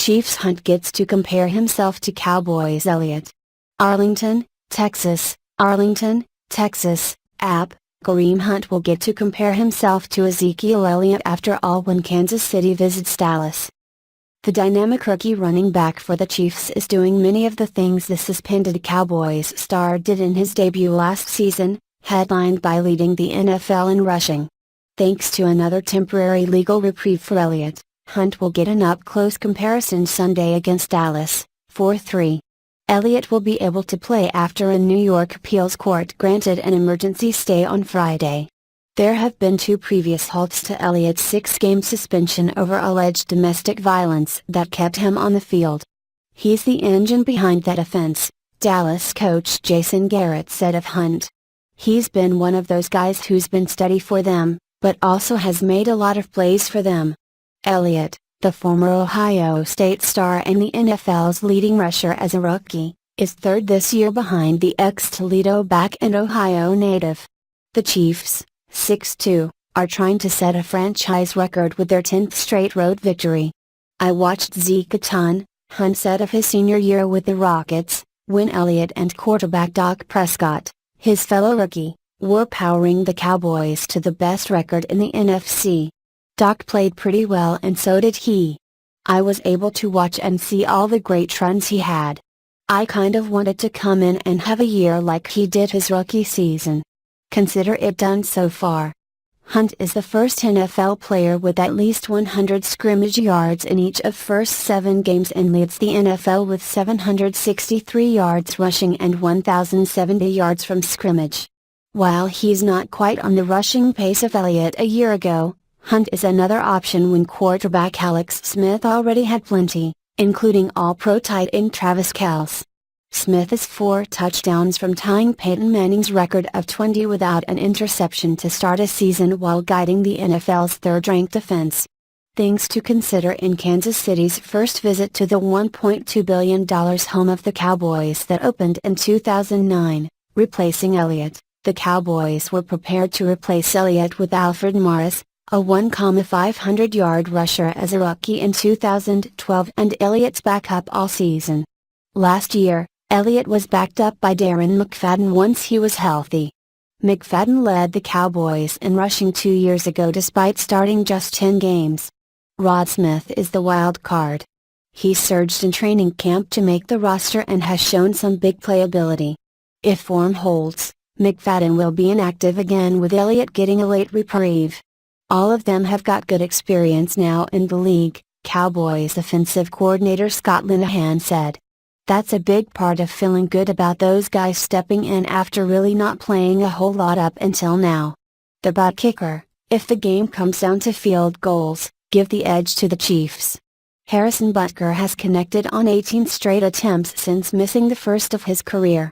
Chiefs Hunt gets to compare himself to Cowboys Elliott. Arlington, Texas, Arlington, Texas, app. Kareem Hunt will get to compare himself to Ezekiel Elliott after all when Kansas City visits Dallas. The dynamic rookie running back for the Chiefs is doing many of the things the suspended Cowboys star did in his debut last season, headlined by leading the NFL in rushing. Thanks to another temporary legal reprieve for Elliott, Hunt will get an up-close comparison Sunday against Dallas, 4-3. Elliott will be able to play after a New York appeals court granted an emergency stay on Friday. There have been 2 previous halts to Elliott's 6-game suspension over alleged domestic violence that kept him on the field. He's the engine behind that offense, Dallas coach Jason Garrett said of Hunt. He's been one of those guys who's been steady for them, but also has made a lot of plays for them. Elliott, the former Ohio State star and the NFL's leading rusher as a rookie, is 3rd this year behind the ex-Toledo back and Ohio native. The Chiefs, 6-2, are trying to set a franchise record with their 10th straight road victory. I watched Zeke a ton, Hunt said of his senior year with the Rockets, when Elliott and quarterback Dak Prescott, his fellow rookie, were powering the Cowboys to the best record in the NFC. Dak played pretty well and so did he. I was able to watch and see all the great runs he had. I kind of wanted to come in and have a year like he did his rookie season. Consider it done so far. Hunt is the first NFL player with at least 100 scrimmage yards in each of first 7 games and leads the NFL with 763 yards rushing and 1,070 yards from scrimmage. While he's not quite on the rushing pace of Elliott a year ago, Hunt is another option when quarterback Alex Smith already had plenty, including All-Pro tight end Travis Kelce. Smith is 4 touchdowns from tying Peyton Manning's record of 20 without an interception to start a season while guiding the NFL's 3rd-ranked defense. Things to consider in Kansas City's first visit to the $1.2 billion home of the Cowboys that opened in 2009, replacing Elliott. The Cowboys were prepared to replace Elliott with Alfred Morris, a 1,500-yard rusher as a rookie in 2012 and Elliott's backup all season. Last year, Elliott was backed up by Darren McFadden once he was healthy. McFadden led the Cowboys in rushing 2 years ago despite starting just 10 games. Rod Smith is the wild card. He surged in training camp to make the roster and has shown some big playability. If form holds, McFadden will be inactive again with Elliott getting a late reprieve. All of them have got good experience now in the league, Cowboys offensive coordinator Scott Linehan said. That's a big part of feeling good about those guys stepping in after really not playing a whole lot up until now. The butt kicker, if the game comes down to field goals, give the edge to the Chiefs. Harrison Butker has connected on 18 straight attempts since missing the first of his career.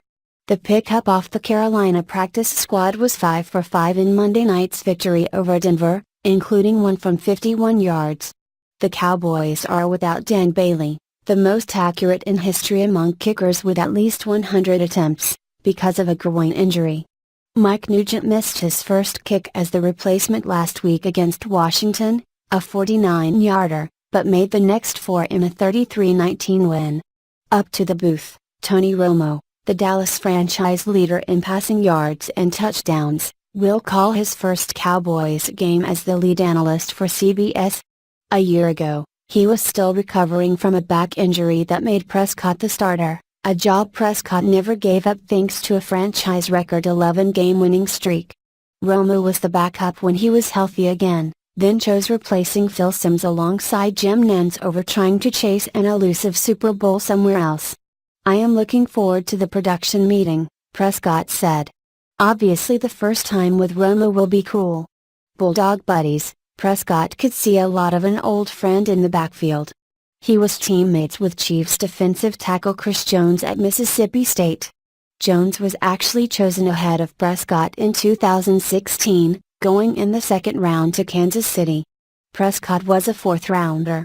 The pickup off the Carolina practice squad was 5 for 5 in Monday night's victory over Denver, including one from 51 yards. The Cowboys are without Dan Bailey, the most accurate in history among kickers with at least 100 attempts, because of a groin injury. Mike Nugent missed his first kick as the replacement last week against Washington, a 49-yarder, but made the next 4 in a 33-19 win. Up to the booth, Tony Romo, the Dallas franchise leader in passing yards and touchdowns, will call his first Cowboys game as the lead analyst for CBS. A year ago, he was still recovering from a back injury that made Prescott the starter, a job Prescott never gave up thanks to a franchise record 11-game winning streak. Romo was the backup when he was healthy again, then chose replacing Phil Simms alongside Jim Nantz over trying to chase an elusive Super Bowl somewhere else. I am looking forward to the production meeting, Prescott said. Obviously the first time with Romo will be cool. Bulldog buddies, Prescott could see a lot of an old friend in the backfield. He was teammates with Chiefs defensive tackle Chris Jones at Mississippi State. Jones was actually chosen ahead of Prescott in 2016, going in the 2nd round to Kansas City. Prescott was a 4th rounder.